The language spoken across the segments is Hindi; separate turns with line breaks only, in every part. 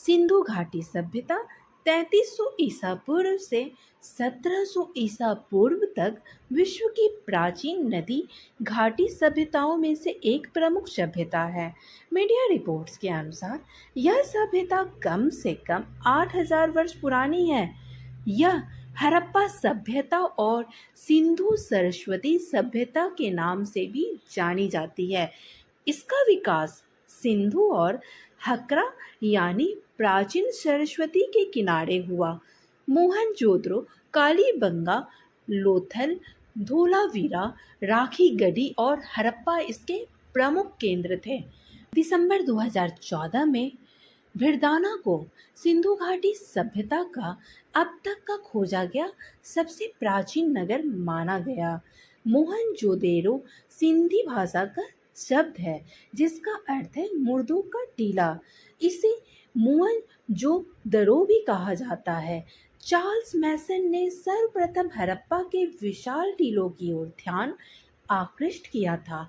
सिंधु घाटी सभ्यता 3300 ईसा पूर्व से 1700 ईसा पूर्व तक विश्व की प्राचीन नदी घाटी सभ्यताओं में से एक प्रमुख सभ्यता है। मीडिया रिपोर्ट्स के अनुसार यह सभ्यता कम से कम 8000 वर्ष पुरानी है। यह हड़प्पा सभ्यता और सिंधु सरस्वती सभ्यता के नाम से भी जानी जाती है। इसका विकास सिंधु और हकरा यानी प्राचीन सरस्वती के किनारे हुआ। मोहनजोदड़ो, कालीबंगा, लोथल, धोलावीरा, राखीगढ़ी और हड़प्पा इसके प्रमुख केंद्र थे। दिसंबर 2014 में भिड़दाना को सिंधु घाटी सभ्यता का अब तक का खोजा गया सबसे प्राचीन नगर माना गया। मोहनजोदेरो सिंधी भाषा का शब्द है जिसका अर्थ है मुर्दों का टीला। इसे मोहनजोदड़ो भी कहा जाता है। चार्ल्स मैसन ने सर्वप्रथम हड़प्पा के विशाल टीलों की ओर ध्यान आकृष्ट किया था।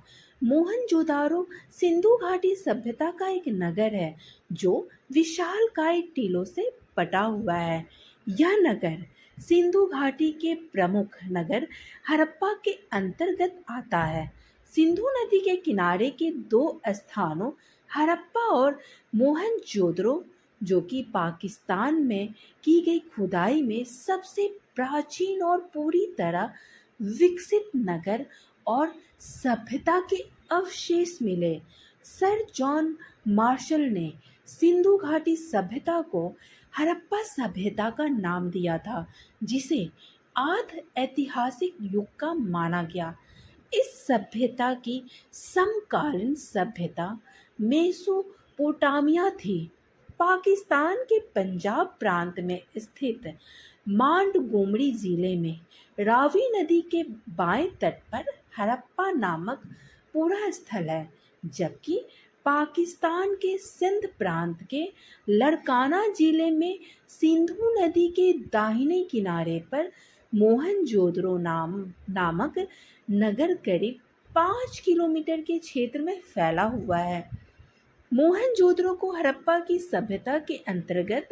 मोहनजोदारो सिंधु घाटी सभ्यता का एक नगर है जो विशालकाय टीलों से पटा हुआ है। यह नगर सिंधु घाटी के प्रमुख नगर हड़प्पा के अंतर्गत आता है। सिंधु नदी के किनारे के दो स्थानों हड़प्पा और मोहनजोदड़ो, जो कि पाकिस्तान में की गई खुदाई में सबसे प्राचीन और पूरी तरह विकसित नगर और सभ्यता के अवशेष मिले। सर जॉन मार्शल ने सिंधु घाटी सभ्यता को हड़प्पा सभ्यता का नाम दिया था, जिसे आध ऐतिहासिक युग का माना गया। इस सभ्यता की समकालीन सभ्यता मेसोपोटामिया थी। पाकिस्तान के पंजाब प्रांत में स्थित मांडगोमरी जिले में रावी नदी के बाएं तट पर हड़प्पा नामक पूरा स्थल है, जबकि पाकिस्तान के सिंध प्रांत के लड़काना जिले में सिंधु नदी के दाहिने किनारे पर मोहनजोदड़ो नामक नगर करीब 5 किलोमीटर के क्षेत्र में फैला हुआ है। मोहनजोदड़ो को हड़प्पा की सभ्यता के अंतर्गत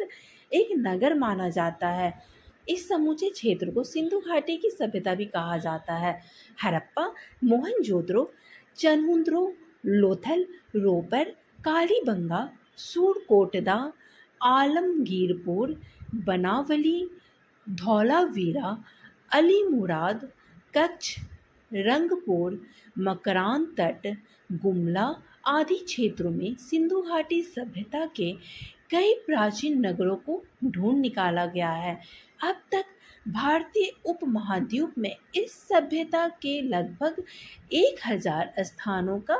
एक नगर माना जाता है। इस समूचे क्षेत्र को सिंधु घाटी की सभ्यता भी कहा जाता है। हड़प्पा, मोहनजोदड़ो, चनहुद्रो, लोथल, रोपर, कालीबंगा, सूरकोटदा, आलमगीरपुर, बनावली, धौलावीरा, अलीमुराद, कच्छ, रंगपुर, मकरान तट, गुमला आदि क्षेत्रों में सिंधु घाटी सभ्यता के कई प्राचीन नगरों को ढूंढ निकाला गया है। अब तक भारतीय उपमहाद्वीप में इस सभ्यता के लगभग 1000 स्थानों का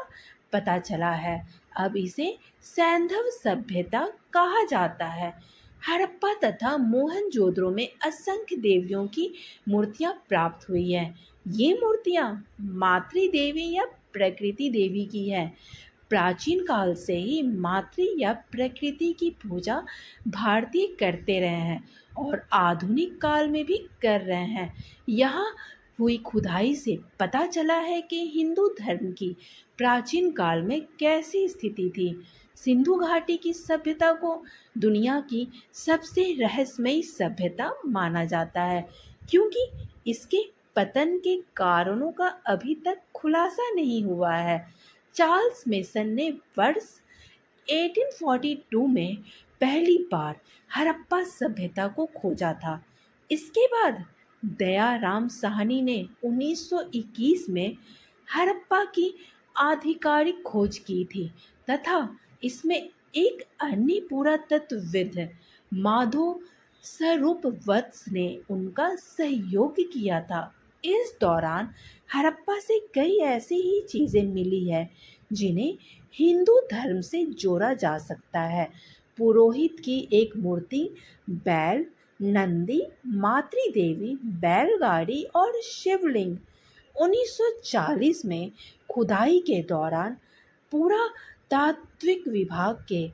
पता चला है। अब इसे सैंधव सभ्यता कहा जाता है। हड़प्पा तथा मोहनजोदड़ो में असंख्य देवियों की मूर्तियां प्राप्त हुई हैं। ये मूर्तियां मातृ देवी या प्रकृति देवी की है। प्राचीन काल से ही मातृ या प्रकृति की पूजा भारतीय करते रहे हैं और आधुनिक काल में भी कर रहे हैं। यहाँ हुई खुदाई से पता चला है कि हिंदू धर्म की प्राचीन काल में कैसी स्थिति थी। सिंधु घाटी की सभ्यता को दुनिया की सबसे रहस्यमयी सभ्यता माना जाता है, क्योंकि इसके पतन के कारणों का अभी तक खुलासा नहीं हुआ है। चार्ल्स मेसन ने वर्ष 1842 में पहली बार हड़प्पा सभ्यता को खोजा था। इसके बाद दयाराम साहनी ने 1921 में हड़प्पा की आधिकारिक खोज की थी तथा इसमें एक अन्य पुरातत्वविद माधो स्वरूपवत्स ने उनका सहयोग किया था। इस दौरान हड़प्पा से कई ऐसी ही चीज़ें मिली है जिन्हें हिंदू धर्म से जोड़ा जा सकता है। पुरोहित की एक मूर्ति, बैल, नंदी, मातृ देवी, बैलगाड़ी और शिवलिंग। 1940 में खुदाई के दौरान पुरातात्विक विभाग के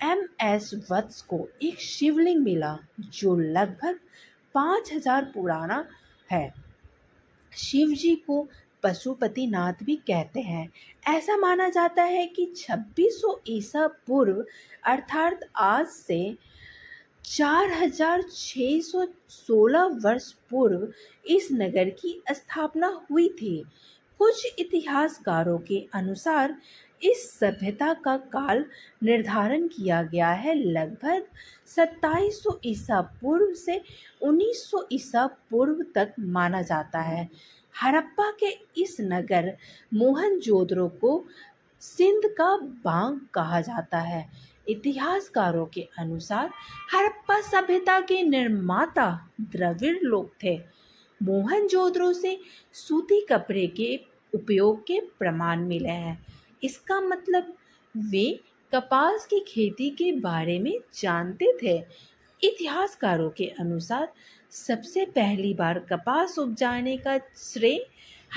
MS वत्स को एक शिवलिंग मिला जो लगभग 5000 पुराना है। शिवजी को पशुपतिनाथ भी कहते हैं। ऐसा माना जाता है कि 2600 ईसा पूर्व अर्थात आज से 4616 वर्ष पूर्व इस नगर की स्थापना हुई थी। कुछ इतिहासकारों के अनुसार इस सभ्यता का काल निर्धारण किया गया है लगभग 2700 ईसा पूर्व से 1900 ईसा पूर्व तक माना जाता है। हड़प्पा के इस नगर मोहनजोदड़ो को सिंध का बांग कहा जाता है। इतिहासकारों के अनुसार हड़प्पा सभ्यता के निर्माता द्रविड़ लोग थे। मोहनजोदड़ो से सूती कपड़े के उपयोग के प्रमाण मिले हैं। इसका मतलब वे कपास की खेती के बारे में जानते थे। इतिहासकारों के अनुसार सबसे पहली बार कपास उपजाने का श्रेय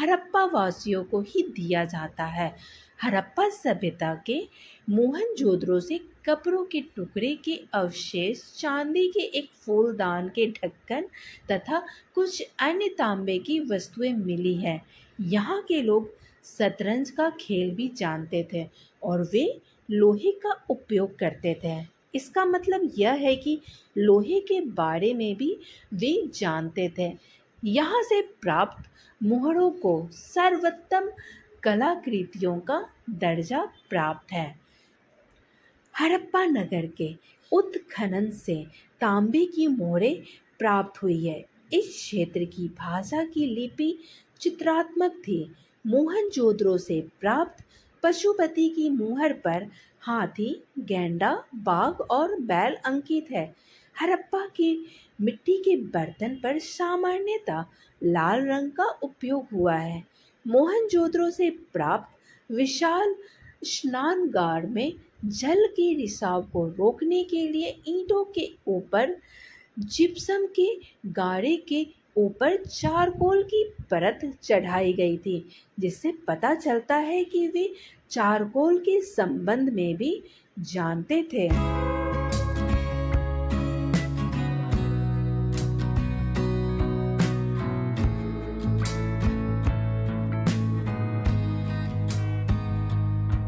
हड़प्पा वासियों को ही दिया जाता है। हड़प्पा सभ्यता के मोहनजोदड़ो से कपड़ों के टुकड़े के अवशेष, चांदी के एक फूलदान के ढक्कन तथा कुछ अन्य तांबे की वस्तुएं मिली हैं। यहाँ के लोग शतरंज का खेल भी जानते थे और वे लोहे का उपयोग करते थे। इसका मतलब यह है कि लोहे के बारे में भी वे जानते थे। यहाँ से प्राप्त मोहरों को सर्वोत्तम कलाकृतियों का दर्जा प्राप्त है। हड़प्पा नगर के उत्खनन से तांबे की मोहरें प्राप्त हुई है। इस क्षेत्र की भाषा की लिपि चित्रात्मक थी। मोहनजोदड़ो से प्राप्त पशुपति की मोहर पर हाथी, गैंडा, बाघ और बैल अंकित है। हड़प्पा के मिट्टी के बर्तन पर सामान्यतः लाल रंग का उपयोग हुआ है। मोहनजोदड़ो से प्राप्त विशाल स्नानगार में जल के रिसाव को रोकने के लिए ईंटों के ऊपर जिप्सम के गारे के ऊपर चारकोल की परत चढ़ाई गई थी, जिससे पता चलता है कि वे चारकोल के संबंध में भी जानते थे।